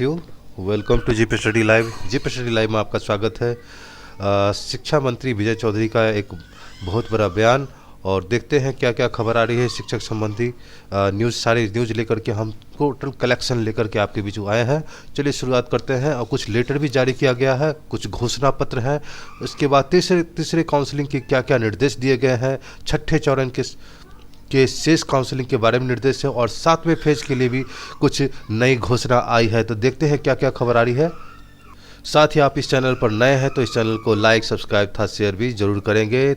You welcome to GP study live. GP study live में आपका स्वागत है। शिक्षा मंत्री विजय चौधरी का एक बहुत बड़ा बयान और देखते हैं क्या क्या खबर आ रही है शिक्षक संबंधी न्यूज़। सारी न्यूज़ लेकर के हम टोटल कलेक्शन लेकर के आपके बीच आए हैं। चलिए शुरुआत करते हैं। और कुछ लेटर भी जारी किया गया है, कुछ घोषणा पत्र है। उसके बाद तीसरे काउंसलिंग के क्या क्या निर्देश दिए गए हैं, छठे चरण के शेष काउंसलिंग के बारे में निर्देश है और 7वें फेज के लिए भी कुछ नई घोषणा आई है। तो देखते हैं क्या क्या खबर आ रही है। साथ ही आप इस चैनल पर नए हैं तो इस चैनल को लाइक, सब्सक्राइब था शेयर भी जरूर करेंगे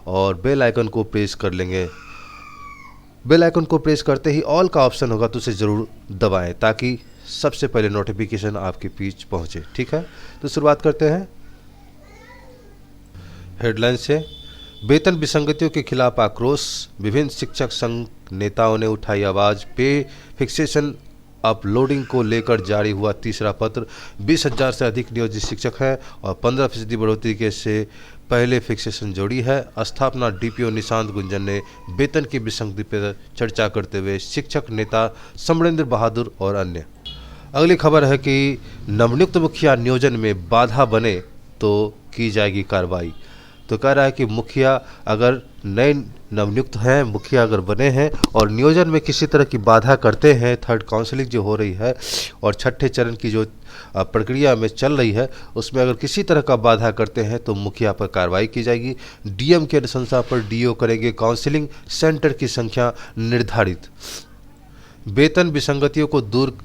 और बेल आइकन को प्रेस कर लेंगे। बेल आइकन को प्रेस करते ही ऑल का ऑप्शन होगा तो उसे ज़रूर दबाएं ताकि सबसे पहले नोटिफिकेशन आपके बीच पहुंचे। ठीक है, तो शुरुआत करते हैं हेडलाइन से। वेतन विसंगतियों के खिलाफ आक्रोश, विभिन्न शिक्षक संघ नेताओं ने उठाई आवाज। पे फिक्सेशन अपलोडिंग को लेकर जारी हुआ तीसरा पत्र। 20,000 से अधिक नियोजित शिक्षक हैं और 15% बढ़ोतरी के से पहले फिक्सेशन जोड़ी है। स्थापना डीपीओ निशांत गुंजन ने वेतन की विसंगति पर चर्चा करते हुए शिक्षक नेता समरेंद्र बहादुर और अन्य। अगली खबर है कि नवनियुक्त मुखिया नियोजन में बाधा बने तो की जाएगी कार्रवाई। तो कह रहा है कि मुखिया अगर नए नवनियुक्त हैं, मुखिया अगर बने हैं और नियोजन में किसी तरह की बाधा करते हैं, थर्ड काउंसलिंग जो हो रही है और छठे चरण की जो प्रक्रिया में चल रही है उसमें अगर किसी तरह का बाधा करते हैं तो मुखिया पर कार्रवाई की जाएगी। डीएम के अनुशंसा पर डीओ करेंगे काउंसलिंग, सेंटर की संख्या निर्धारित। वेतन विसंगतियों को दूर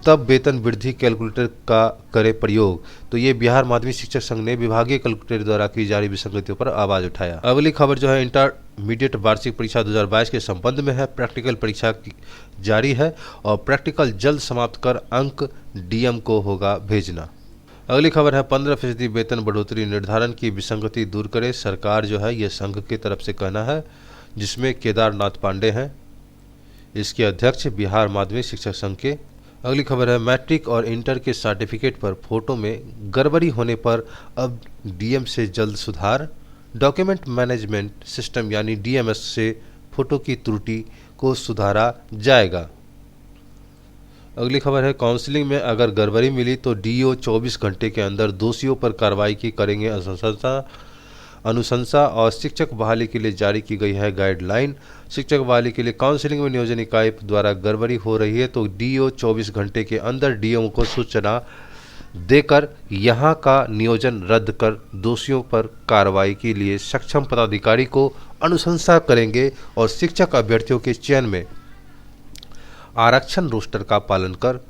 तब वेतन वृद्धि कैलकुलेटर का करे प्रयोग। तो ये बिहार माध्यमिक शिक्षक संघ ने विभागीय कैलकुलेटर द्वारा की जा रही विसंगतियों पर आवाज उठाया। अगली खबर जो है इंटरमीडिएट वार्षिक परीक्षा 2022 के संबंध में है। प्रैक्टिकल परीक्षा जारी है और प्रैक्टिकल जल्द समाप्त कर अंक डीएम को होगा भेजना। अगली खबर है 15% वेतन बढ़ोतरी निर्धारण की विसंगति दूर करे सरकार। जो है ये संघ की तरफ से कहना है, जिसमें केदारनाथ पांडे हैं इसके अध्यक्ष बिहार माध्यमिक शिक्षक संघ के। अगली खबर है मैट्रिक और इंटर के सर्टिफिकेट पर फोटो में गड़बड़ी होने पर अब डीएम से जल्द सुधार। डॉक्यूमेंट मैनेजमेंट सिस्टम यानी डीएमएस से फोटो की त्रुटि को सुधारा जाएगा। अगली खबर है काउंसलिंग में अगर गड़बड़ी मिली तो डीओ 24 घंटे के अंदर दोषियों पर कार्रवाई की करेंगे अनुशंसा। और शिक्षक बहाली के लिए जारी की गई है गाइडलाइन। शिक्षक बहाली के लिए काउंसलिंग में नियोजन इकाई द्वारा गड़बड़ी हो रही है तो डीओ 24 घंटे के अंदर डीएम को सूचना देकर यहां का नियोजन रद्द कर दोषियों पर कार्रवाई के लिए सक्षम पदाधिकारी को अनुशंसा करेंगे। और शिक्षक अभ्यर्थियों के चयन में आरक्षण रोस्टर का पालन कर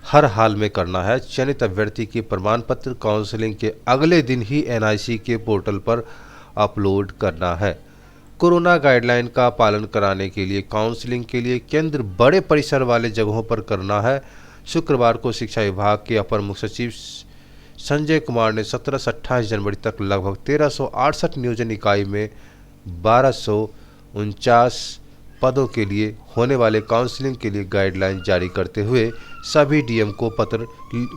हर हाल में करना है। चयनित अभ्यर्थी के प्रमाण पत्र काउंसलिंग के अगले दिन ही एनआईसी के पोर्टल पर अपलोड करना है। कोरोना गाइडलाइन का पालन कराने के लिए काउंसलिंग के लिए केंद्र बड़े परिसर वाले जगहों पर करना है। शुक्रवार को शिक्षा विभाग के अपर मुख्य सचिव संजय कुमार ने 17 से 28 जनवरी तक लगभग 1368 नियोजन इकाई में 1249 पदों के लिए होने वाले काउंसलिंग के लिए गाइडलाइन जारी करते हुए सभी डीएम को पत्र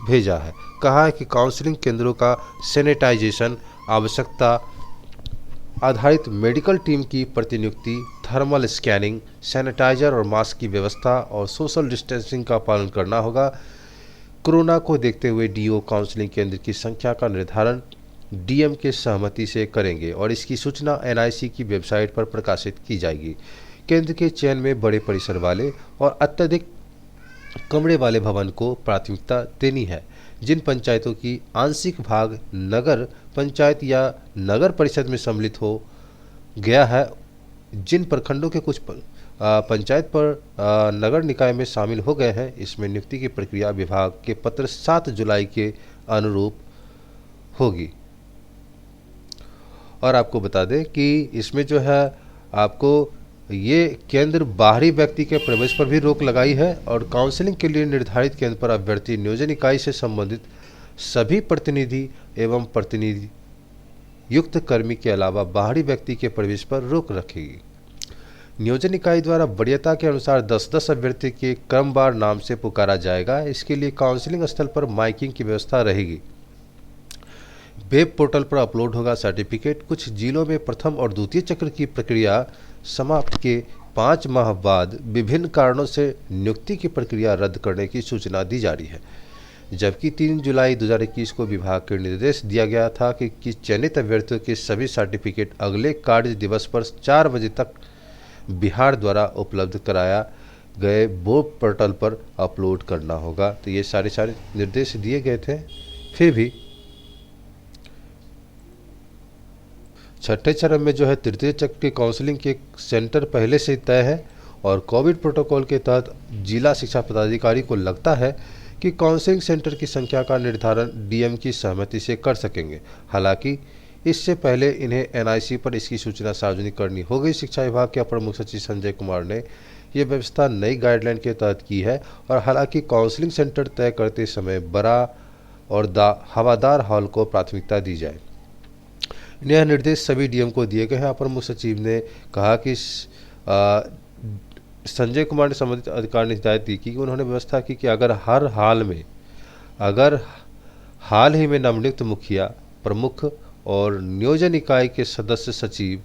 भेजा है। कहा है कि काउंसलिंग केंद्रों का सैनिटाइजेशन, आवश्यकता आधारित मेडिकल टीम की प्रतिनियुक्ति, थर्मल स्कैनिंग, सैनिटाइजर और मास्क की व्यवस्था और सोशल डिस्टेंसिंग का पालन करना होगा। कोरोना को देखते हुए डीओ काउंसलिंग केंद्र की संख्या का निर्धारण डीएम के सहमति से करेंगे और इसकी सूचना एनआईसी की वेबसाइट पर प्रकाशित की जाएगी। केंद्र के चयन में बड़े परिसर वाले और अत्यधिक कमरे वाले भवन को प्राथमिकता देनी है। जिन पंचायतों की आंशिक भाग नगर पंचायत या नगर परिषद में सम्मिलित हो गया है, जिन प्रखंडों के कुछ पंचायत पर नगर निकाय में शामिल हो गए हैं, इसमें नियुक्ति की प्रक्रिया विभाग के पत्र 7 जुलाई के अनुरूप होगी। और आपको बता दें कि इसमें जो है आपको ये केंद्र बाहरी व्यक्ति के प्रवेश पर भी रोक लगाई है और काउंसलिंग के लिए निर्धारित केंद्र पर अभ्यर्थी नियोजन इकाई से संबंधित सभी प्रतिनिधि एवं प्रतिनिधि युक्त कर्मी के अलावा बाहरी व्यक्ति के प्रवेश पर रोक रखेगी। नियोजन इकाई द्वारा वरीयता के अनुसार 10-10 अभ्यर्थी के क्रमवार नाम से पुकारा जाएगा। इसके लिए काउंसलिंग स्थल पर माइकिंग की व्यवस्था रहेगी। वेब पोर्टल पर अपलोड होगा सर्टिफिकेट। कुछ जिलों में प्रथम और द्वितीय चक्र की प्रक्रिया समाप्त के 5 माह बाद विभिन्न कारणों से नियुक्ति की प्रक्रिया रद्द करने की सूचना दी जा रही है, जबकि 3 जुलाई 2021 को विभाग को निर्देश दिया गया था कि चयनित अभ्यर्थियों के सभी सर्टिफिकेट अगले कार्य दिवस पर 4 बजे तक बिहार द्वारा उपलब्ध कराया गए बोर्ड पोर्टल पर अपलोड करना होगा। तो ये सारे निर्देश दिए गए थे, फिर भी छठे चरण में जो है तृतीय चक्र के काउंसलिंग के सेंटर पहले से तय है और कोविड प्रोटोकॉल के तहत जिला शिक्षा पदाधिकारी को लगता है कि काउंसलिंग सेंटर की संख्या का निर्धारण डीएम की सहमति से कर सकेंगे। हालांकि इससे पहले इन्हें एनआईसी पर इसकी सूचना सार्वजनिक करनी होगी। शिक्षा विभाग के अपर मुख्य सचिव संजय कुमार ने यह व्यवस्था नई गाइडलाइन के तहत की है और हालांकि काउंसलिंग सेंटर तय करते समय बड़ा और हवादार हॉल को प्राथमिकता दी जाए। यह निर्देश सभी डीएम को दिए गए हैं। अपर मुख्य सचिव ने कहा कि संजय कुमार ने संबंधित अधिकारी ने हिदायत दी कि उन्होंने व्यवस्था की कि अगर हाल ही में नवनियुक्त मुखिया प्रमुख और नियोजन इकाई के सदस्य सचिव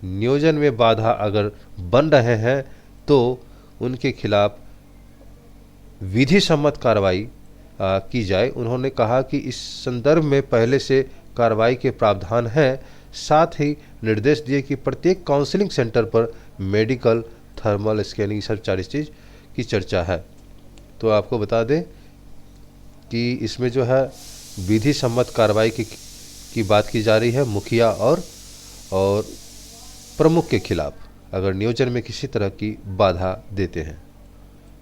नियोजन में बाधा अगर बन रहे हैं तो उनके खिलाफ विधि सम्मत कार्रवाई की जाए। उन्होंने कहा कि इस संदर्भ में पहले से कार्रवाई के प्रावधान हैं। साथ ही निर्देश दिए कि प्रत्येक काउंसलिंग सेंटर पर मेडिकल, थर्मल स्कैनिंग, सब 40 चीज़ की चर्चा है। तो आपको बता दें कि इसमें जो है विधि सम्मत कार्रवाई की बात की जा रही है मुखिया और प्रमुख के खिलाफ अगर नियोजन में किसी तरह की बाधा देते हैं।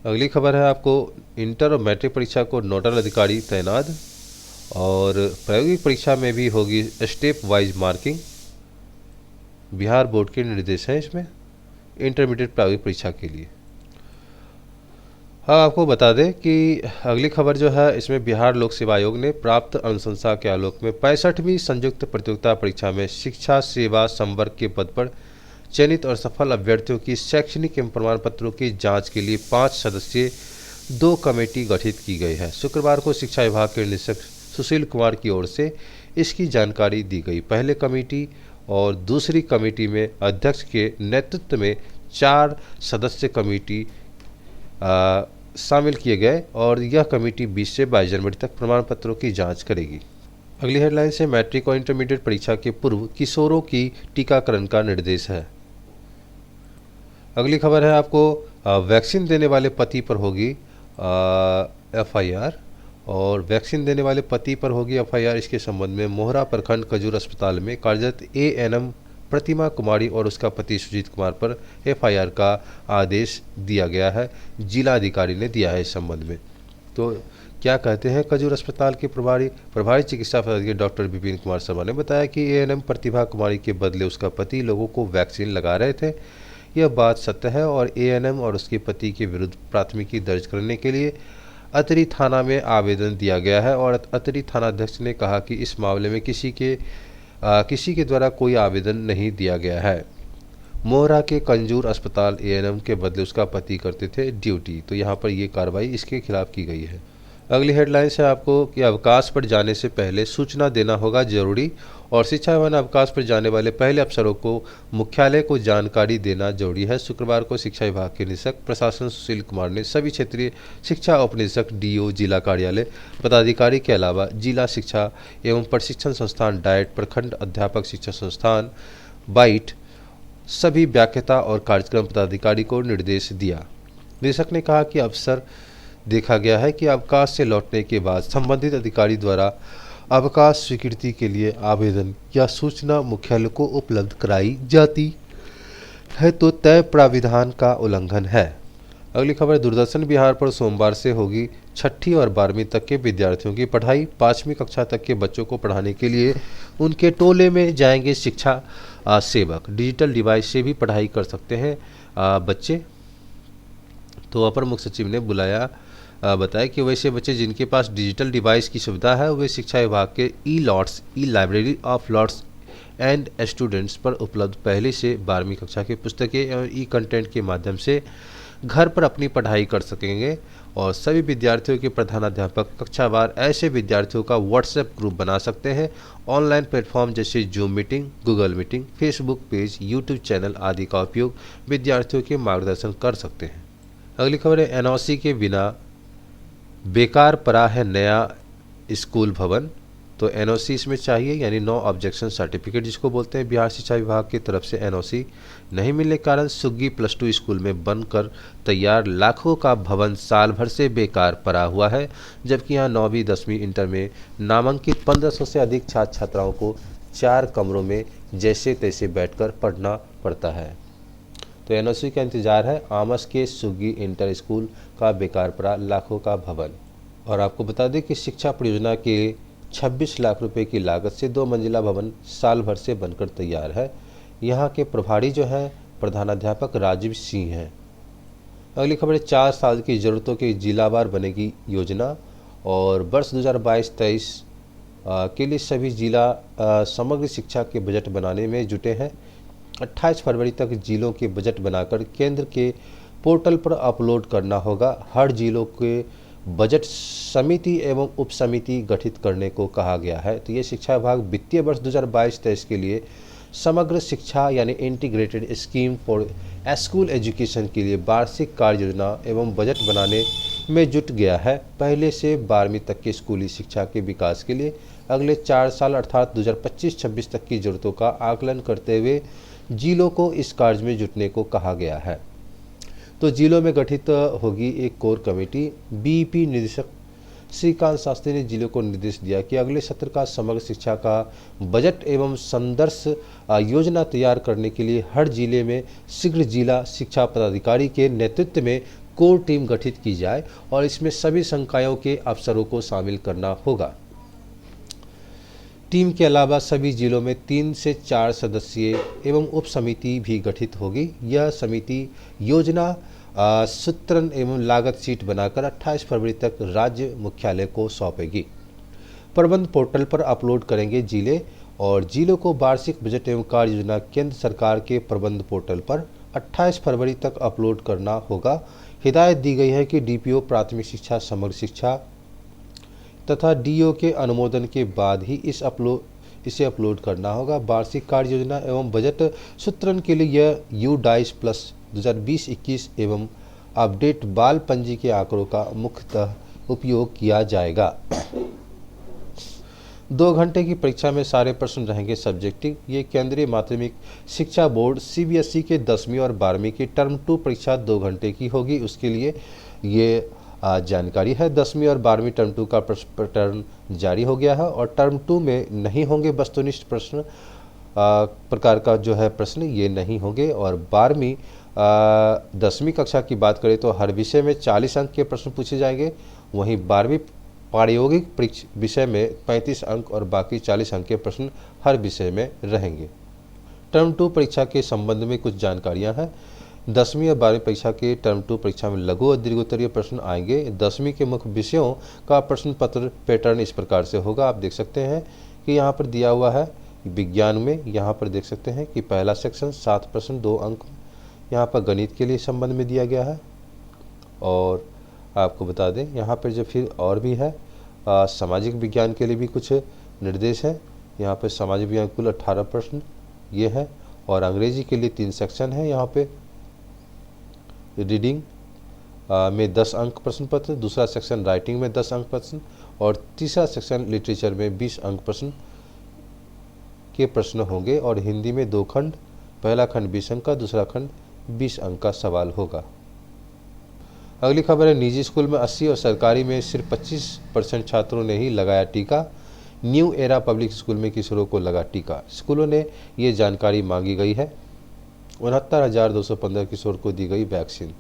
अगली खबर है आपको इंटर और मैट्रिक परीक्षा को नोडल अधिकारी तैनात और प्रायोगिक परीक्षा में भी होगी step wise marking. Bihar board के निर्देश हैं इसमें इंटरमीडिएट प्रायोगिक परीक्षा के लिए। हाँ, आपको बता दें कि अगली खबर जो है इसमें बिहार लोक सेवा आयोग ने प्राप्त अनुशंसा के आलोक में 65वीं संयुक्त प्रतियोगिता परीक्षा में शिक्षा सेवा संवर्ग के पद पर चयनित और सफल अभ्यर्थियों की शैक्षणिक एवं प्रमाण पत्रों की जांच के लिए 5 सदस्यीय 2 कमेटी गठित की गई है। शुक्रवार को शिक्षा विभाग के निदेशक सुशील कुमार की ओर से इसकी जानकारी दी गई। पहले कमेटी और दूसरी कमेटी में अध्यक्ष के नेतृत्व में 4 सदस्य कमेटी शामिल किए गए और यह कमेटी 20 से 22 जनवरी तक प्रमाण पत्रों की जांच करेगी। अगली हेडलाइन से मैट्रिक और इंटरमीडिएट परीक्षा के पूर्व किशोरों की टीकाकरण का निर्देश है। अगली खबर है आपको वैक्सीन देने वाले पति पर होगी एफआईआर और वैक्सीन देने वाले पति पर होगी एफआईआर। इसके संबंध में मोहरा प्रखंड खजूर अस्पताल में कार्यरत एएनएम प्रतिमा कुमारी और उसका पति सुजीत कुमार पर एफआईआर का आदेश दिया गया है। जिला अधिकारी ने दिया है इस संबंध में। तो क्या कहते हैं खजूर अस्पताल के प्रभारी चिकित्सा पदाधिकारी डॉक्टर विपिन कुमार शर्मा ने बताया कि एएनएम प्रतिभा कुमारी के बदले उसका पति लोगों को वैक्सीन लगा रहे थे। यह बात सत्य है और एएनएम और उसके पति के विरुद्ध प्राथमिकी दर्ज करने के लिए अतरी थाना में आवेदन दिया गया है और अतरी थानाध्यक्ष ने कहा कि इस मामले में किसी के द्वारा कोई आवेदन नहीं दिया गया है। मोहरा के कंजूर अस्पताल एएनएम के बदले उसका पति करते थे ड्यूटी, तो यहाँ पर ये कार्रवाई इसके खिलाफ की गई है। अगली हेडलाइंस है आपको कि अवकाश पर जाने से पहले सूचना देना होगा जरूरी और शिक्षा विभाग अवकाश पर जाने वाले पहले अफसरों को मुख्यालय को जानकारी देना जरूरी है। शुक्रवार को शिक्षा विभाग के निदेशक प्रशासन सुशील कुमार ने सभी क्षेत्रीय शिक्षा उपनिदेशक डीओ, जिला कार्यालय पदाधिकारी के अलावा जिला शिक्षा एवं प्रशिक्षण संस्थान डाइट, प्रखंड अध्यापक शिक्षा संस्थान बाइट, सभी व्याख्याता और कार्यक्रम पदाधिकारी को निर्देश दिया। निदेशक ने कहा कि अवसर देखा गया है कि अवकाश से लौटने के बाद संबंधित अधिकारी द्वारा अवकाश स्वीकृति के लिए आवेदन या सूचना मुख्यालय को उपलब्ध कराई जाती है तो तय प्राविधान का उल्लंघन है। अगली खबर दूरदर्शन बिहार पर सोमवार से होगी 6ठी और 12वीं तक के विद्यार्थियों की पढ़ाई। 5वीं कक्षा तक के बच्चों को पढ़ाने के लिए उनके टोले में जाएंगे शिक्षा सेवक। डिजिटल डिवाइस से भी पढ़ाई कर सकते हैं बच्चे। तो अपर मुख्य सचिव ने बताया कि वैसे बच्चे जिनके पास डिजिटल डिवाइस की सुविधा है वे शिक्षा विभाग के ई-लॉट्स, e library of lots and students पर उपलब्ध पहले से 12वीं कक्षा की पुस्तकें एवं ई कंटेंट के माध्यम से घर पर अपनी पढ़ाई कर सकेंगे और सभी विद्यार्थियों के प्रधानाध्यापक कक्षावार ऐसे विद्यार्थियों का व्हाट्सएप ग्रुप बना सकते हैं। ऑनलाइन प्लेटफॉर्म जैसे zoom meeting, Google meeting, Facebook page, YouTube channel आदि का उपयोग विद्यार्थियों के मार्गदर्शन कर सकते हैं। अगली खबर है, एनओसी के बिना बेकार पड़ा है नया स्कूल भवन। तो एनओसी इसमें चाहिए, यानी नो ऑब्जेक्शन सर्टिफिकेट जिसको बोलते हैं। बिहार शिक्षा विभाग की तरफ से एनओसी नहीं मिलने के कारण सुग्गी +2 स्कूल में बनकर तैयार लाखों का भवन साल भर से बेकार पड़ा हुआ है, जबकि यहाँ 9वीं 10वीं इंटर में नामांकित 1500 से अधिक छात्र छात्राओं को 4 कमरों में जैसे तैसे बैठकर पढ़ना पड़ता है। तो एनओसी का इंतजार है आमस के सुग्गी इंटर स्कूल का बेकार पड़ा लाखों का भवन। और आपको बता दें कि शिक्षा परियोजना के 26 लाख रुपए की लागत से 2 मंजिला भवन साल भर से बनकर तैयार है। यहाँ के प्रभारी जो हैं प्रधानाध्यापक राजीव सिंह हैं। अगली खबर है, 4 साल की ज़रूरतों के जिलावार बनेगी योजना। और वर्ष 2022-23 के लिए सभी जिला समग्र शिक्षा के बजट बनाने में जुटे हैं। 28 फरवरी तक जिलों के बजट बनाकर केंद्र के पोर्टल पर अपलोड करना होगा। हर जिलों के बजट समिति एवं उप समिति गठित करने को कहा गया है। तो ये शिक्षा विभाग वित्तीय वर्ष 2022-23 के लिए समग्र शिक्षा यानी integrated scheme for school education के लिए वार्षिक कार्य योजना एवं बजट बनाने में जुट गया है। पहले से 12वीं तक की स्कूली शिक्षा के विकास के लिए अगले 4 साल अर्थात 2025-26 तक की जरूरतों का आकलन करते हुए जिलों को इस कार्य में जुटने को कहा गया है। तो जिलों में गठित होगी एक कोर कमेटी। बीईपी निदेशक श्रीकांत शास्त्री ने जिलों को निर्देश दिया कि अगले सत्र का समग्र शिक्षा का बजट एवं संदर्श योजना तैयार करने के लिए हर जिले में शीघ्र जिला शिक्षा पदाधिकारी के नेतृत्व में कोर टीम गठित की जाए और इसमें सभी संकायों के अफसरों को शामिल करना होगा। टीम के अलावा सभी जिलों में 3 से 4 सदस्यीय एवं उप समिति भी गठित होगी। यह समिति योजना सूत्रण एवं लागत शीट बनाकर 28 फरवरी तक राज्य मुख्यालय को सौंपेगी। प्रबंध पोर्टल पर अपलोड करेंगे जिले और जिलों को वार्षिक बजट एवं कार्य योजना केंद्र सरकार के प्रबंध पोर्टल पर 28 फरवरी तक अपलोड करना होगा। हिदायत दी गई है कि डीपीओ प्राथमिक शिक्षा समग्र शिक्षा तथा डीओ के अनुमोदन के बाद ही इसे अपलोड करना होगा। वार्षिक कार्य योजना एवं बजट सूत्रण के लिए यह U-DICE प्लस 2020-21 एवं अपडेट बाल पंजी के आंकड़ों का मुख्यतः उपयोग किया जाएगा। 2 घंटे की परीक्षा में सारे प्रश्न रहेंगे सब्जेक्टिव। ये केंद्रीय माध्यमिक शिक्षा बोर्ड CBSE के 10वीं और 12वीं की टर्म 2 परीक्षा 2 घंटे की होगी। उसके लिए ये जानकारी है। 10वीं और 12वीं टर्म 2 का पैटर्न जारी हो गया है और टर्म 2 में नहीं होंगे वस्तुनिष्ठ प्रश्न प्रकार का जो है प्रश्न ये नहीं होंगे। और 12वीं 10वीं कक्षा की बात करें तो हर विषय में 40 अंक के प्रश्न पूछे जाएंगे। वहीं 12वीं प्रायोगिक विषय में 35 अंक और बाकी 40 अंक के प्रश्न हर विषय में रहेंगे। टर्म 2 परीक्षा के संबंध में कुछ जानकारियां हैं। 10वीं और 12वीं परीक्षा के टर्म 2 परीक्षा में लघु और दीर्घोत्तरीय प्रश्न आएंगे। 10वीं के मुख्य विषयों का प्रश्न पत्र पैटर्न इस प्रकार से होगा। आप देख सकते हैं कि यहाँ पर दिया हुआ है विज्ञान में, यहाँ पर देख सकते हैं कि पहला सेक्शन 7 प्रश्न 2 अंक यहाँ पर गणित के लिए संबंध में दिया गया है। और आपको बता दें यहाँ पर जो फिर और भी है सामाजिक विज्ञान के लिए भी कुछ निर्देश हैं। यहाँ पर सामाजिक विज्ञान कुल 18 प्रश्न ये है और अंग्रेजी के लिए 3 सेक्शन है। यहाँ पे रीडिंग में 10 अंक प्रश्न पत्र, दूसरा सेक्शन राइटिंग में 10 अंक प्रश्न और तीसरा सेक्शन लिटरेचर में 20 अंक प्रश्न के प्रश्न होंगे। और हिंदी में 2 खंड, पहला खंड 20 अंक का, दूसरा खंड 20 अंक का सवाल होगा। अगली खबर है, निजी स्कूल में 80 और सरकारी में सिर्फ 25% छात्रों ने ही लगाया टीका। न्यू एरा पब्लिक स्कूल में किशोरों को लगा टीका। स्कूलों ने ये जानकारी मांगी गई है। 69,215 किशोर को दी गई वैक्सीन।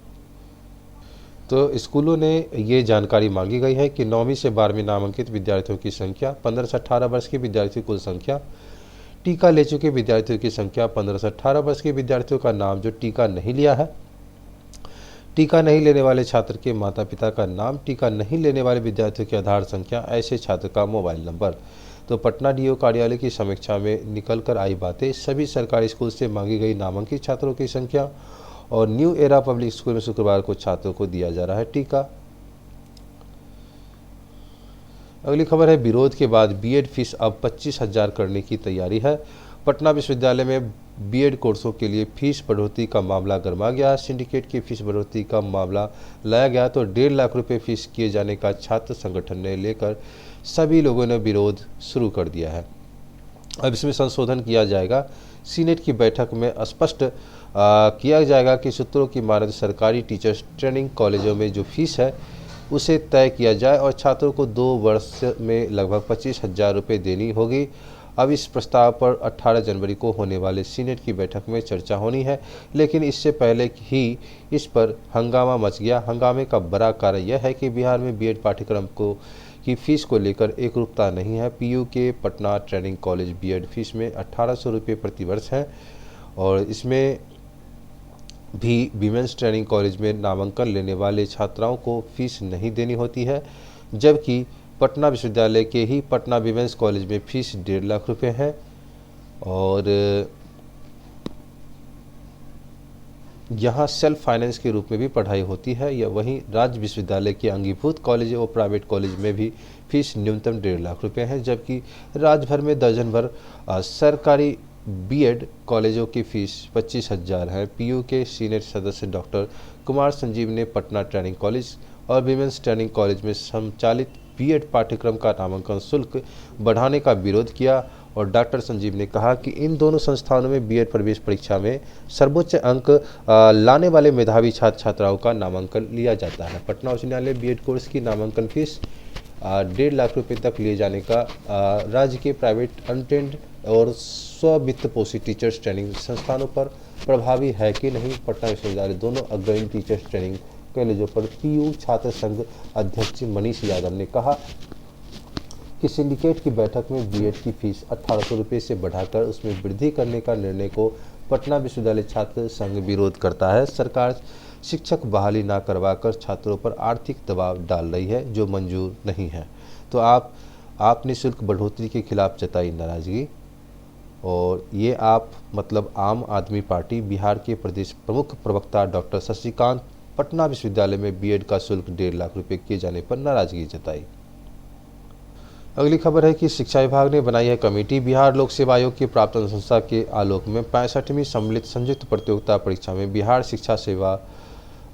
तो स्कूलों ने ये जानकारी मांगी गई है कि 9वीं से 12वीं नामांकित विद्यार्थियों की संख्या, 15 से 18 वर्ष के विद्यार्थियों कुल संख्या, टीका ले चुके विद्यार्थियों की संख्या, 15 से 18 वर्ष के विद्यार्थियों का नाम जो टीका नहीं लिया है, टीका नहीं लेने वाले छात्र के माता पिता का नाम, टीका नहीं लेने वाले विद्यार्थियों की आधार संख्या, ऐसे छात्र का मोबाइल नंबर। तो पटना डीओ कार्यालय की समीक्षा में निकल कर आई बातें, सभी सरकारी स्कूल से मांगी गई नामांकित छात्रों की संख्या और न्यू एरा पब्लिक स्कूल में शुक्रवार को छात्रों को दिया जा रहा है टीका। अगली खबर है, विरोध के बाद बीएड फीस अब 25,000 करने की तैयारी है। पटना विश्वविद्यालय में बीएड कोर्सों के लिए फीस बढ़ोतरी का मामला गरमा गया। सिंडिकेट की फीस बढ़ोतरी का मामला लाया गया तो 1.5 लाख रुपए फीस किए जाने का छात्र संगठन ने लेकर सभी लोगों ने विरोध शुरू कर दिया है। अब इसमें संशोधन किया जाएगा। सीनेट की बैठक में स्पष्ट किया जाएगा कि सूत्रों की माने तो सरकारी टीचर्स ट्रेनिंग कॉलेजों में जो फीस है उसे तय किया जाए और छात्रों को 2 वर्ष में लगभग 25,000 रुपये देनी होगी। अब इस प्रस्ताव पर 18 जनवरी को होने वाले सीनेट की बैठक में चर्चा होनी है, लेकिन इससे पहले ही इस पर हंगामा मच गया। हंगामे का बड़ा कारण यह है कि बिहार में बीएड पाठ्यक्रम की फीस को लेकर एकरूपता नहीं है। पीयू के Patna training college BEd fees में 1800 रुपये प्रति वर्ष है और इसमें भी वीमेंस ट्रेनिंग कॉलेज में नामांकन लेने वाले छात्राओं को फीस नहीं देनी होती है, जबकि पटना विश्वविद्यालय के ही पटना वीमेंस कॉलेज में फीस 1.5 लाख रुपये है। और यहाँ सेल्फ फाइनेंस के रूप में भी पढ़ाई होती है। या वहीं राज्य विश्वविद्यालय के अंगीभूत कॉलेज और प्राइवेट कॉलेज में भी फीस न्यूनतम 1.5 लाख रुपये है, जबकि राज्य भर में दर्जन भर सरकारी बीएड कॉलेजों की फीस 25,000 है। पीयू के सीनियर सदस्य डॉक्टर कुमार संजीव ने पटना ट्रेनिंग कॉलेज और वीमेंस ट्रेनिंग कॉलेज में संचालित बीएड पाठ्यक्रम का नामांकन शुल्क बढ़ाने का विरोध किया और डॉक्टर संजीव ने कहा कि इन दोनों संस्थानों में बीएड प्रवेश परीक्षा में सर्वोच्च अंक लाने वाले मेधावी छात्र छात्राओं का नामांकन लिया जाता है। पटना उच्च न्यायालय बीएड कोर्स की नामांकन फीस 1.5 लाख रुपए तक लिए जाने का राज्य के प्राइवेट अनटेंड और स्व-वित्त पोषित टीचर्स ट्रेनिंग संस्थानों पर प्रभावी है कि नहीं। पटना विश्वविद्यालय दोनों अग्रणी टीचर्स ट्रेनिंग कॉलेजों पर पीयू छात्र संघ अध्यक्ष मनीष यादव ने कहा कि सिंडिकेट की बैठक में बीएड की फीस 1800 रुपये से बढ़ाकर उसमें वृद्धि करने का निर्णय को पटना विश्वविद्यालय छात्र संघ विरोध करता है। सरकार शिक्षक बहाली ना करवाकर छात्रों पर आर्थिक दबाव डाल रही है जो मंजूर नहीं है। तो आप निःशुल्क बढ़ोतरी के खिलाफ जताई नाराजगी और ये आप मतलब आम आदमी पार्टी बिहार के प्रदेश प्रमुख प्रवक्ता डॉक्टर शशिकांत पटना विश्वविद्यालय में बीएड का शुल्क 1.5 लाख रुपये किए जाने पर नाराजगी जताई। अगली खबर है कि शिक्षा विभाग ने बनाई है कमेटी। बिहार लोक सेवा आयोग की प्राप्त अनुशंसा के आलोक में 65वीं सम्मिलित संयुक्त प्रतियोगिता परीक्षा में बिहार शिक्षा सेवा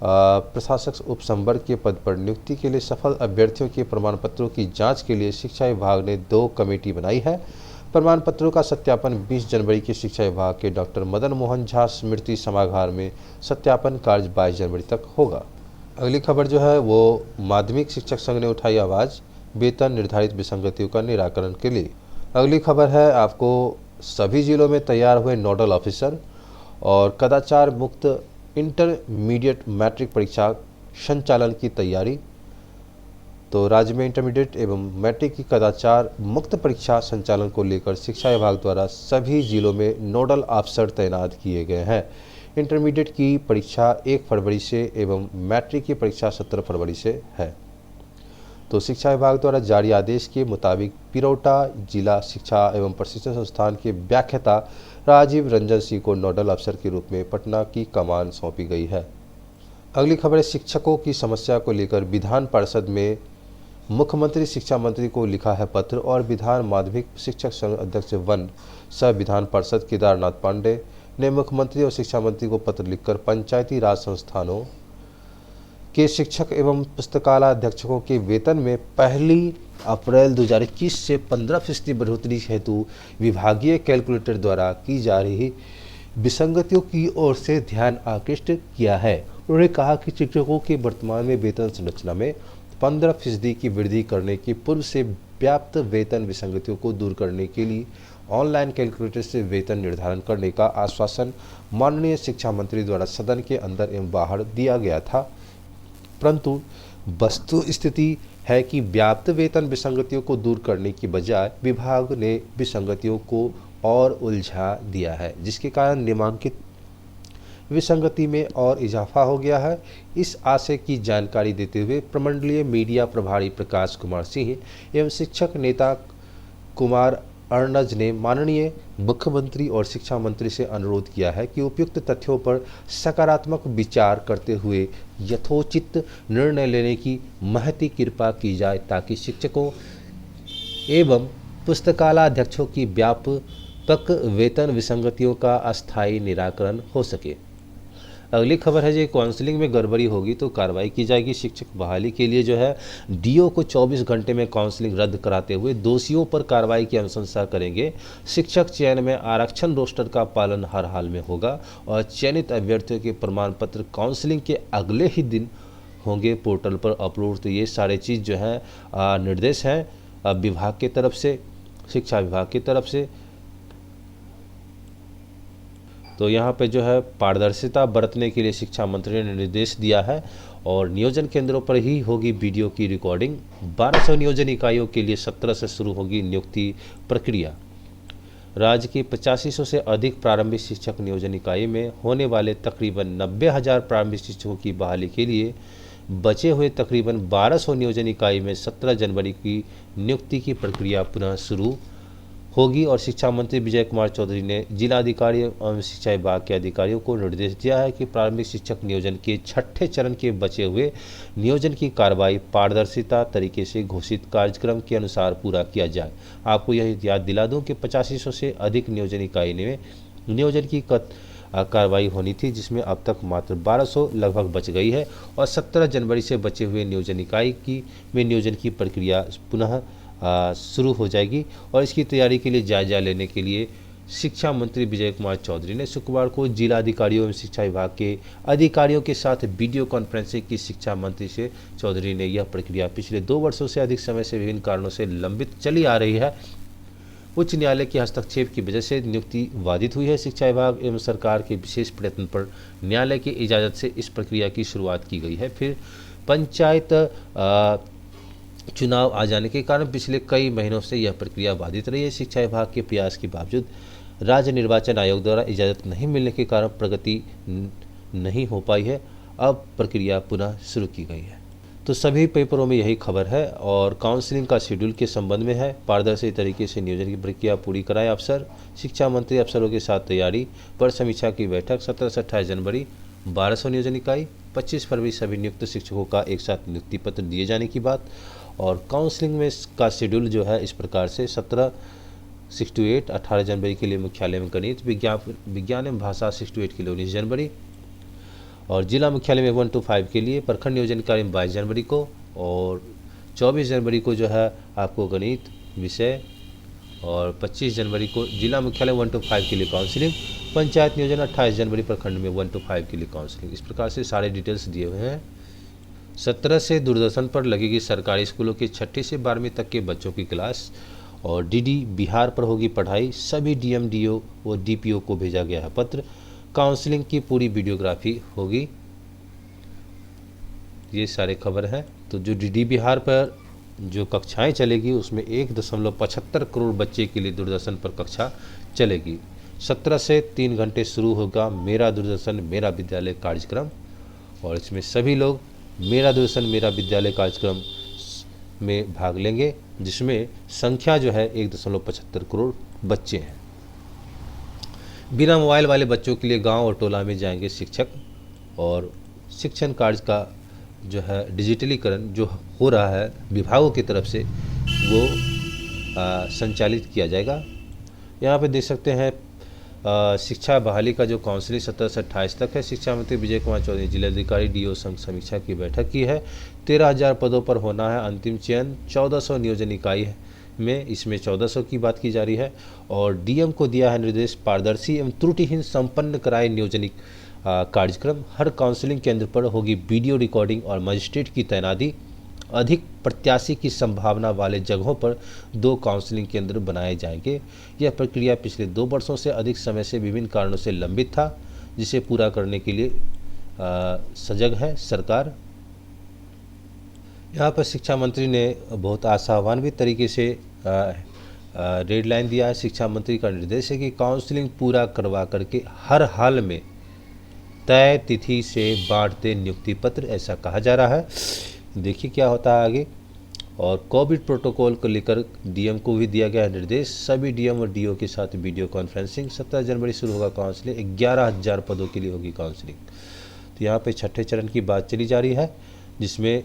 प्रशासक उपसंवर्ग के पद पर नियुक्ति के लिए सफल अभ्यर्थियों के प्रमाण पत्रों की जांच के लिए शिक्षा विभाग ने 2 कमेटी बनाई है। प्रमाण पत्रों का सत्यापन 20 जनवरी के शिक्षा विभाग के डॉक्टर मदन मोहन झा स्मृति सभागार में सत्यापन कार्य 22 जनवरी तक होगा। अगली खबर जो है वो माध्यमिक शिक्षक संघ ने उठाई आवाज़ वेतन निर्धारित विसंगतियों का निराकरण के लिए। अगली खबर है आपको सभी जिलों में तैयार हुए नोडल ऑफिसर और कदाचार मुक्त इंटरमीडिएट मैट्रिक परीक्षा संचालन की तैयारी। तो राज्य में इंटरमीडिएट एवं मैट्रिक की कदाचार मुक्त परीक्षा संचालन को लेकर शिक्षा विभाग द्वारा सभी जिलों में नोडल अफसर तैनात किए गए हैं। इंटरमीडिएट की परीक्षा 1 फरवरी से एवं मैट्रिक की परीक्षा 17 फरवरी से है। तो शिक्षा विभाग द्वारा जारी आदेश के मुताबिक पिरौटा जिला शिक्षा एवं प्रशिक्षण संस्थान के व्याख्याता राजीव रंजन सिंह को नोडल अफसर के रूप में पटना की कमान सौंपी गई है। अगली खबर है शिक्षकों की समस्या को लेकर विधान पार्षद में मुख्यमंत्री शिक्षा मंत्री को लिखा है पत्र और विधान माध्यमिक शिक्षक संघ अध्यक्ष वन सह विधान पार्षद केदारनाथ पांडे ने मुख्यमंत्री और शिक्षा मंत्री को पत्र लिखकर पंचायती राज संस्थानों के शिक्षक एवं पुस्तकालय अध्यक्षकों के वेतन में 1 अप्रैल 2021 से 15% बढ़ोतरी हेतु विभागीय कैलकुलेटर द्वारा की जा रही विसंगतियों की ओर से ध्यान आकृष्ट किया है। उन्होंने कहा कि शिक्षकों के वर्तमान में वेतन संरचना में 15% की वृद्धि करने के पूर्व से व्याप्त वेतन विसंगतियों को दूर करने के लिए ऑनलाइन कैलकुलेटर से वेतन निर्धारण करने का आश्वासन माननीय शिक्षा मंत्री द्वारा सदन के अंदर एवं बाहर दिया गया था, परंतु वस्तु स्थिति है कि व्याप्त वेतन विसंगतियों को दूर करने की बजाय विभाग ने विसंगतियों को और उलझा दिया है, जिसके कारण निम्नांकित विसंगति में और इजाफा हो गया है। इस आशय की जानकारी देते हुए प्रमंडलीय मीडिया प्रभारी प्रकाश कुमार सिंह एवं शिक्षक नेता कुमार अर्णज ने माननीय मुख्यमंत्री और शिक्षा मंत्री से अनुरोध किया है कि उपयुक्त तथ्यों पर सकारात्मक विचार करते हुए यथोचित निर्णय लेने की महती कृपा की जाए ताकि शिक्षकों एवं पुस्तकालयाध्यक्षों की व्यापक वेतन विसंगतियों का अस्थायी निराकरण हो सके। अगली खबर है जी, काउंसलिंग में गड़बड़ी होगी तो कार्रवाई की जाएगी। शिक्षक बहाली के लिए जो है डीओ को 24 घंटे में काउंसलिंग रद्द कराते हुए दोषियों पर कार्रवाई की अनुशंसा करेंगे। शिक्षक चयन में आरक्षण रोस्टर का पालन हर हाल में होगा और चयनित अभ्यर्थियों के प्रमाण पत्र काउंसलिंग के अगले ही दिन होंगे पोर्टल पर अपलोड। तो ये सारे चीज़ जो है निर्देश हैं विभाग की तरफ से, शिक्षा विभाग की तरफ से। तो यहाँ पे जो है पारदर्शिता बरतने के लिए शिक्षा मंत्री ने निर्देश दिया है और नियोजन केंद्रों पर ही होगी वीडियो की रिकॉर्डिंग। 1200 नियोजन इकाइयों के लिए 17 से शुरू होगी नियुक्ति प्रक्रिया। राज्य की 8500 से अधिक प्रारंभिक शिक्षक नियोजन इकाई में होने वाले तकरीबन 90,000 प्रारंभिक शिक्षकों की बहाली के लिए बचे हुए तकरीबन 1200 नियोजन इकाई में 17 जनवरी की नियुक्ति की प्रक्रिया पुनः शुरू होगी। और शिक्षा मंत्री विजय कुमार चौधरी ने जिलाधिकारी एवं शिक्षा विभाग के अधिकारियों को निर्देश दिया है कि प्रारंभिक शिक्षक नियोजन के छठे चरण के बचे हुए नियोजन की कार्रवाई पारदर्शिता तरीके से घोषित कार्यक्रम के अनुसार पूरा किया जाए। आपको यह याद दिला दूं कि 8500 से अधिक नियोजन इकाई में नियोजन की कार्रवाई होनी थी, जिसमें अब तक मात्र 1200 लगभग बच गई है और 17 जनवरी से बचे हुए नियोजन इकाई में नियोजन की प्रक्रिया पुनः शुरू हो जाएगी। और इसकी तैयारी के लिए जायजा लेने के लिए शिक्षा मंत्री विजय कुमार चौधरी ने शुक्रवार को जिलाधिकारियों एवं शिक्षा विभाग के अधिकारियों के साथ वीडियो कॉन्फ्रेंसिंग की। शिक्षा मंत्री से चौधरी ने यह प्रक्रिया पिछले 2 वर्षों से अधिक समय से विभिन्न कारणों से लंबित चली आ रही है। उच्च न्यायालय के हस्तक्षेप की वजह से नियुक्ति बाधित हुई है। शिक्षा विभाग एवं सरकार के विशेष प्रयत्न पर न्यायालय की इजाज़त से इस प्रक्रिया की शुरुआत की गई है। फिर पंचायत चुनाव आ जाने के कारण पिछले कई महीनों से यह प्रक्रिया बाधित रही है। शिक्षा विभाग के प्रयास के बावजूद राज्य निर्वाचन आयोग द्वारा इजाज़त नहीं मिलने के कारण प्रगति नहीं हो पाई है। अब प्रक्रिया पुनः शुरू की गई है। तो सभी पेपरों में यही खबर है और काउंसलिंग का शेड्यूल के संबंध में है। पारदर्शी तरीके से नियोजन की प्रक्रिया पूरी कराएं अफसर। शिक्षा मंत्री अफसरों के साथ तैयारी पर समीक्षा की बैठक। 17 से 28 जनवरी 1200 नियोजन इकाई, 25 फरवरी सभी नियुक्त शिक्षकों का एक साथ नियुक्ति पत्र दिए जाने की बात। और काउंसलिंग में का शेड्यूल जो है इस प्रकार से 17 6 to 8 18 जनवरी के लिए मुख्यालय में गणित विज्ञान एवं भाषा 6 to 8 के लिए 19 जनवरी और जिला मुख्यालय में 1 to 5 के लिए प्रखंड नियोजन कार्य 22 जनवरी को और 24 जनवरी को जो है आपको गणित विषय और 25 जनवरी को जिला मुख्यालय 1 to 5 के लिए काउंसलिंग। पंचायत नियोजन 28 जनवरी प्रखंड में 1 to 5 के लिए काउंसलिंग। इस प्रकार से सारे डिटेल्स दिए हुए हैं। 17 से दूरदर्शन पर लगेगी सरकारी स्कूलों के 6ठी से 12वीं तक के बच्चों की क्लास और डीडी बिहार पर होगी पढ़ाई। सभी डीएम डीओ व डीपीओ को भेजा गया है पत्र। काउंसलिंग की पूरी वीडियोग्राफी होगी। ये सारे खबर हैं। तो जो डीडी बिहार पर जो कक्षाएं चलेगी उसमें 1.75 करोड़ बच्चे के लिए दूरदर्शन पर कक्षा चलेगी। 17 से 3 घंटे शुरू होगा मेरा दूरदर्शन मेरा विद्यालय कार्यक्रम और इसमें सभी लोग मेरा दूरदर्शन मेरा विद्यालय कार्यक्रम में भाग लेंगे, जिसमें संख्या जो है 1.75 करोड़ बच्चे हैं। बिना मोबाइल वाले बच्चों के लिए गांव और टोला में जाएंगे शिक्षक और शिक्षण कार्य का जो है डिजिटलीकरण जो हो रहा है विभागों की तरफ से वो संचालित किया जाएगा। यहाँ पे देख सकते हैं शिक्षा बहाली का जो काउंसलिंग 17 से 28 तक है। शिक्षा मंत्री विजय कुमार चौधरी जिलाधिकारी डीओ संघ समीक्षा की बैठक की है। 13,000 पदों पर होना है अंतिम चयन। 1400 नियोजन इकाई में इसमें 1400 की बात की जा रही है और डीएम को दिया है निर्देश पारदर्शी एवं त्रुटिहीन संपन्न कराए नियोजन कार्यक्रम। हर काउंसलिंग केंद्र पर होगी वीडियो रिकॉर्डिंग और मजिस्ट्रेट की तैनाती। अधिक प्रत्याशी की संभावना वाले जगहों पर 2 काउंसलिंग केंद्र बनाए जाएंगे। यह प्रक्रिया पिछले 2 वर्षों से अधिक समय से विभिन्न कारणों से लंबित था, जिसे पूरा करने के लिए सजग है सरकार। यहाँ पर शिक्षा मंत्री ने बहुत आशावान्वित तरीके से रेड लाइन दिया है। शिक्षा मंत्री का निर्देश है कि काउंसलिंग पूरा करवा करके हर हाल में तय तिथि से बांटते नियुक्ति पत्र, ऐसा कहा जा रहा है। देखिए क्या होता है आगे। और कोविड प्रोटोकॉल को लेकर डीएम को भी दिया गया है निर्देश। सभी डीएम और डीओ के साथ वीडियो कॉन्फ्रेंसिंग। 17 जनवरी शुरू होगा काउंसलिंग। 11,000 पदों के लिए होगी काउंसलिंग। तो यहाँ पे छठे चरण की बात चली जा रही है, जिसमें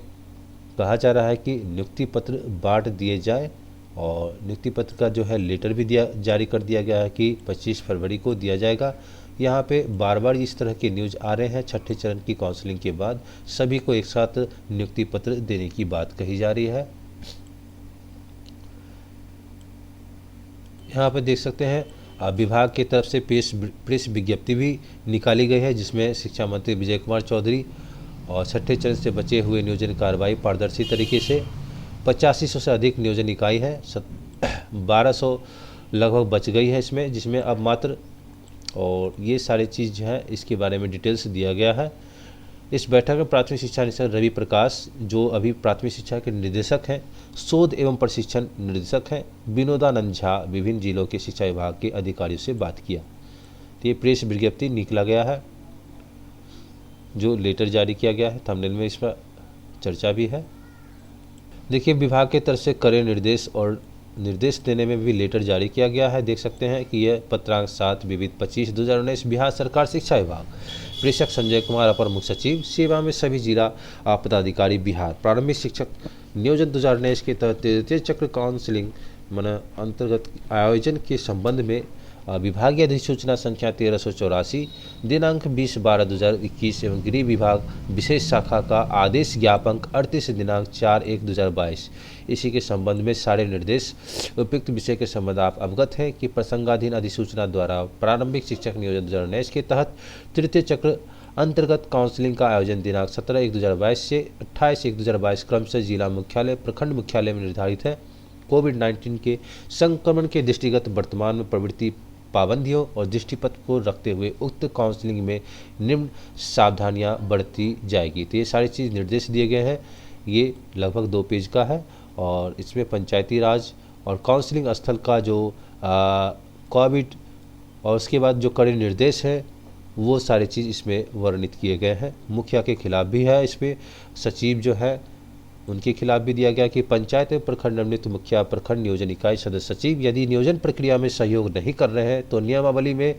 कहा जा रहा है कि नियुक्ति पत्र बांट दिए जाए और नियुक्ति पत्र का जो है लेटर भी जारी कर दिया गया है कि 25 फरवरी को दिया जाएगा। यहाँ पे बार बार इस तरह के न्यूज़ आ रहे हैं। छठे चरण की काउंसलिंग के बाद सभी को एक साथ नियुक्ति पत्र देने की बात कही जा रही है। यहाँ पे देख सकते हैं विभाग की तरफ से प्रेस विज्ञप्ति भी निकाली गई है, जिसमें शिक्षा मंत्री विजय कुमार चौधरी और छठे चरण से बचे हुए नियोजन कार्रवाई पारदर्शी तरीके से 8500 से अधिक नियोजन इकाई है, 1200 लगभग बच गई है इसमें, जिसमें अब मात्र, और ये सारी चीज़ जो है इसके बारे में डिटेल्स दिया गया है। इस बैठक में प्राथमिक शिक्षा निदेशक रवि प्रकाश, जो अभी प्राथमिक शिक्षा के निदेशक हैं, शोध एवं प्रशिक्षण निदेशक हैं, विनोदानंद झा, विभिन्न जिलों के शिक्षा विभाग के अधिकारियों से बात किया। तो ये प्रेस विज्ञप्ति निकला गया है, जो लेटर जारी किया गया है। थंबनेल में इस पर चर्चा भी है। देखिए, विभाग की तरफ से कड़े निर्देश देने में भी लेटर जारी किया गया है। देख सकते हैं कि यह पत्रांक 7 विविध 25/2019 बिहार सरकार शिक्षा विभाग, प्रेषक संजय कुमार, अपर मुख्य सचिव, सेवा में सभी जिला पदाधिकारी बिहार, प्रारंभिक शिक्षक नियोजन 2019 के तहत तृतीय चक्र काउंसलिंग अंतर्गत आयोजन के संबंध में विभागीय अधिसूचना संख्या 1384 दिनांक 20/12/2021 एवं गृह विभाग विशेष शाखा का आदेश ज्ञापक 38 दिनांक 4/1/2022, इसी के संबंध में सारे निर्देश उपयुक्त विषय के संबंध आप अवगत हैं कि प्रसंगाधीन अधिसूचना द्वारा प्रारंभिक शिक्षक नियोजन 2019 के तहत तृतीय चक्र अंतर्गत काउंसलिंग का आयोजन दिनांक 17/1/2022 से 28/1/2022 क्रमशः जिला मुख्यालय, प्रखंड मुख्यालय में निर्धारित है। कोविड-19 के संक्रमण के दृष्टिगत वर्तमान में प्रवृत्ति पाबंदियों और दृष्टिपथ को रखते हुए उक्त काउंसलिंग में निम्न सावधानियां बरती जाएगी। तो ये सारी चीज़ निर्देश दिए गए हैं। ये लगभग 2 पेज का है और इसमें पंचायती राज और काउंसलिंग स्थल का जो कोविड और उसके बाद जो कड़े निर्देश हैं वो सारी चीज़ इसमें वर्णित किए गए हैं। मुखिया के खिलाफ भी है, इसमें सचिव जो है उनके खिलाफ भी दिया गया कि पंचायत एवं प्रखंड नवनियुक्त मुखिया, प्रखंड नियोजन इकाई सदस्य सचिव यदि नियोजन प्रक्रिया में सहयोग नहीं कर रहे हैं तो नियमावली में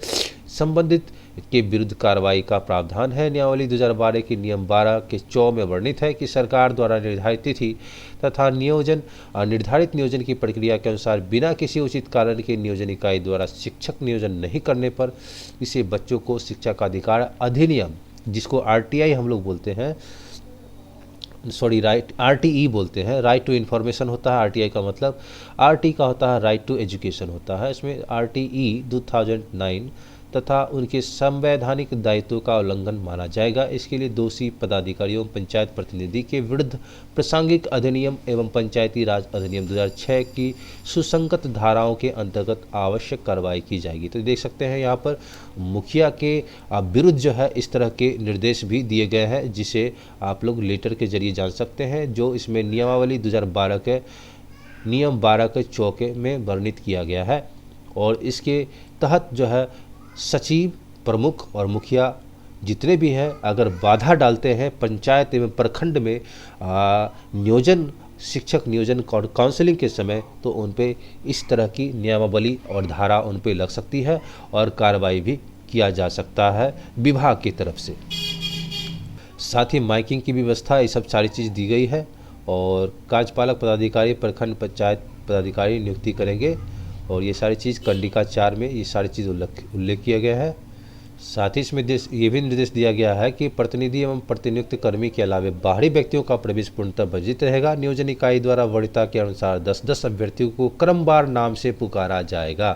संबंधित के विरुद्ध कार्रवाई का प्रावधान है। नियमावली 2012 के नियम 12 के 4 में वर्णित है कि सरकार द्वारा निर्धारित तिथि तथा निर्धारित नियोजन की प्रक्रिया के अनुसार बिना किसी उचित कारण के नियोजन इकाई द्वारा शिक्षक नियोजन नहीं करने पर इसे बच्चों को शिक्षा का अधिकार अधिनियम, जिसको RTI हम लोग बोलते हैं, RTE बोलते हैं, राइट टू इन्फॉर्मेशन होता है। RTI का मतलब, RT का होता है राइट टू एजुकेशन होता है। इसमें RTE 2009 तथा उनके संवैधानिक दायित्वों का उल्लंघन माना जाएगा। इसके लिए दोषी पदाधिकारियों, पंचायत प्रतिनिधि के विरुद्ध प्रासंगिक अधिनियम एवं पंचायती राज अधिनियम 2006 की सुसंगत धाराओं के अंतर्गत आवश्यक कार्रवाई की जाएगी। तो देख सकते हैं यहाँ पर मुखिया के विरुद्ध जो है इस तरह के निर्देश भी दिए गए हैं, जिसे आप लोग लेटर के जरिए जान सकते हैं, जो इसमें नियमावली 2012 के नियम 12 के चौके में वर्णित किया गया है। और इसके तहत जो है सचिव, प्रमुख और मुखिया जितने भी हैं अगर बाधा डालते हैं पंचायत एवं प्रखंड में नियोजन, शिक्षक नियोजन काउंसलिंग के समय, तो उन पे इस तरह की नियमावली और धारा उन पे लग सकती है और कार्रवाई भी किया जा सकता है विभाग की तरफ से। साथ ही माइकिंग की व्यवस्था, ये सब सारी चीज़ दी गई है। और कार्यपालक पदाधिकारी प्रखंड पंचायत पदाधिकारी नियुक्ति करेंगे और ये सारी चीज़ कंडिका 4 में ये सारी चीज़ उल्लेख किया गया है। साथ ही इसमें ये भी निर्देश दिया गया है कि प्रतिनिधि एवं प्रतिनियुक्त कर्मी के अलावा बाहरी व्यक्तियों का प्रवेश पूर्णतः वर्जित रहेगा। नियोजन इकाई द्वारा वरीयता के अनुसार 10-10 अभ्यर्थियों को क्रमवार नाम से पुकारा जाएगा।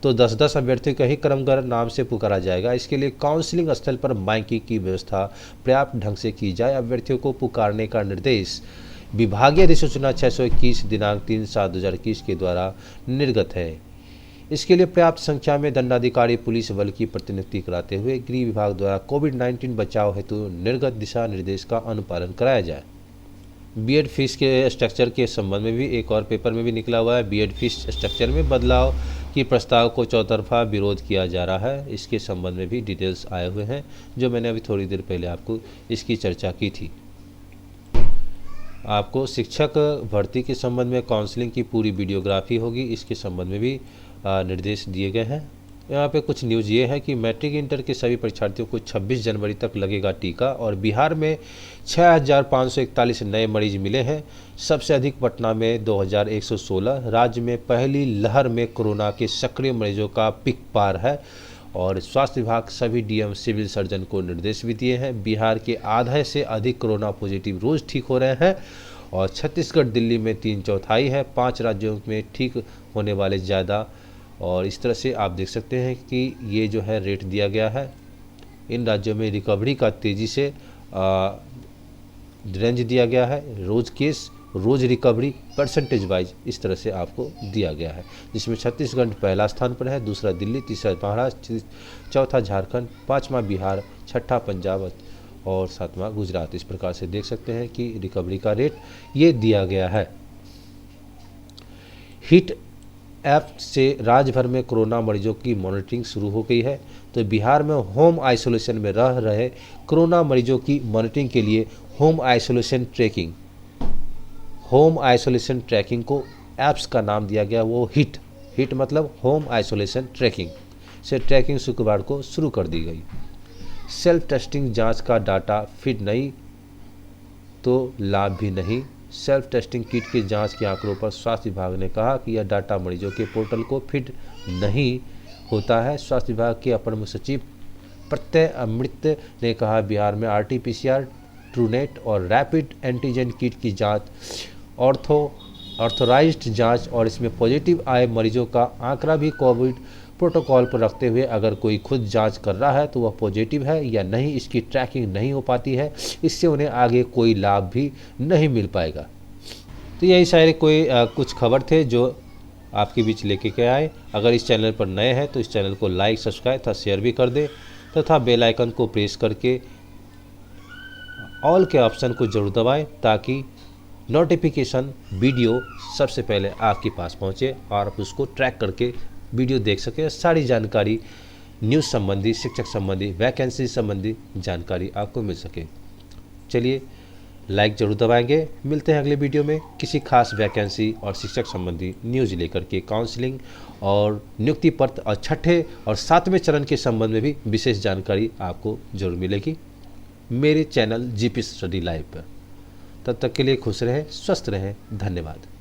तो 10-10 अभ्यर्थियों का ही क्रमवार नाम से पुकारा जाएगा। इसके लिए काउंसलिंग स्थल पर माइकिंग की व्यवस्था पर्याप्त ढंग से की जाए। अभ्यर्थियों को पुकारने का निर्देश विभागीय अधिसूचना 621 दिनांक 3/7/2021 के द्वारा निर्गत है। इसके लिए पर्याप्त संख्या में दंडाधिकारी पुलिस बल की प्रतिनियुक्ति कराते हुए गृह विभाग द्वारा कोविड-19 बचाव हेतु निर्गत दिशा निर्देश का अनुपालन कराया जाए। बीएड फीस के स्ट्रक्चर के संबंध में भी एक और पेपर में भी निकला हुआ है। बीएड फीस स्ट्रक्चर में बदलाव की प्रस्ताव को चौतरफा विरोध किया जा रहा है। इसके संबंध में भी डिटेल्स आए हुए हैं, जो मैंने अभी थोड़ी देर पहले आपको इसकी चर्चा की थी। आपको शिक्षक भर्ती के संबंध में काउंसलिंग की पूरी वीडियोग्राफी होगी, इसके संबंध में भी निर्देश दिए गए हैं। यहाँ पे कुछ न्यूज़ ये है कि मैट्रिक इंटर के सभी परीक्षार्थियों को 26 जनवरी तक लगेगा टीका और बिहार में 6,541 नए मरीज मिले हैं। सबसे अधिक पटना में 2,116। राज्य में पहली लहर में कोरोना के सक्रिय मरीजों का पिक पार है और स्वास्थ्य विभाग सभी डीएम सिविल सर्जन को निर्देश भी दिए हैं। बिहार के आधे से अधिक कोरोना पॉजिटिव रोज़ ठीक हो रहे हैं और छत्तीसगढ़ दिल्ली में 3/4 है। 5 राज्यों में ठीक होने वाले ज़्यादा। और इस तरह से आप देख सकते हैं कि ये जो है रेट दिया गया है। इन राज्यों में रिकवरी का तेज़ी से रेंज दिया गया है, रोज़ केस, रोज़ रिकवरी, परसेंटेज वाइज इस तरह से आपको दिया गया है, जिसमें छत्तीसगढ़ पहला स्थान पर है, दूसरा दिल्ली, तीसरा महाराष्ट्र, चौथा झारखंड, पाँचवा बिहार, छठा पंजाब और सातवां गुजरात। इस प्रकार से देख सकते हैं कि रिकवरी का रेट ये दिया गया है। हिट ऐप से राज्य भर में कोरोना मरीजों की मॉनिटरिंग शुरू हो गई है। तो बिहार में होम आइसोलेशन में रह रहे कोरोना मरीजों की मॉनिटरिंग के लिए होम आइसोलेशन ट्रैकिंग को ऐप्स का नाम दिया गया, वो हिट मतलब होम आइसोलेशन ट्रैकिंग से ट्रैकिंग शुक्रवार को शुरू कर दी गई। सेल्फ टेस्टिंग जांच का डाटा फिट नहीं तो लाभ भी नहीं। सेल्फ टेस्टिंग किट की जांच के आंकड़ों पर स्वास्थ्य विभाग ने कहा कि यह डाटा मरीजों के पोर्टल को फिट नहीं होता है। स्वास्थ्य विभाग के अपर मुख्य सचिव प्रत्यय अमृत ने कहा, बिहार में आरटी-पीसीआर, ट्रूनेट और रैपिड एंटीजन किट की जांच, ऑथराइज्ड जांच और इसमें पॉजिटिव आए मरीजों का आंकड़ा भी कोविड प्रोटोकॉल पर रखते हुए अगर कोई खुद जांच कर रहा है तो वह पॉजिटिव है या नहीं, इसकी ट्रैकिंग नहीं हो पाती है। इससे उन्हें आगे कोई लाभ भी नहीं मिल पाएगा। तो यही सारे कुछ खबर थे जो आपके बीच लेके के आए। अगर इस चैनल पर नए हैं तो इस चैनल को लाइक, सब्सक्राइब तथा शेयर भी कर दें तथा बेल आइकन को प्रेस करके ऑल के ऑप्शन को जरूर दबाएं ताकि नोटिफिकेशन वीडियो सबसे पहले आपके पास पहुंचे और आप उसको ट्रैक करके वीडियो देख सकें। सारी जानकारी न्यूज़ संबंधी, शिक्षक संबंधी, वैकेंसी संबंधी जानकारी आपको मिल सके। चलिए लाइक जरूर दबाएंगे। मिलते हैं अगले वीडियो में किसी खास वैकेंसी और शिक्षक संबंधी न्यूज़ लेकर के। काउंसलिंग और नियुक्ति पत्र और छठे और सातवें चरण के संबंध में भी विशेष जानकारी आपको जरूर मिलेगी मेरे चैनल जीपी स्टडी लाइव पर। तब तक के लिए खुश रहें, स्वस्थ रहें। धन्यवाद।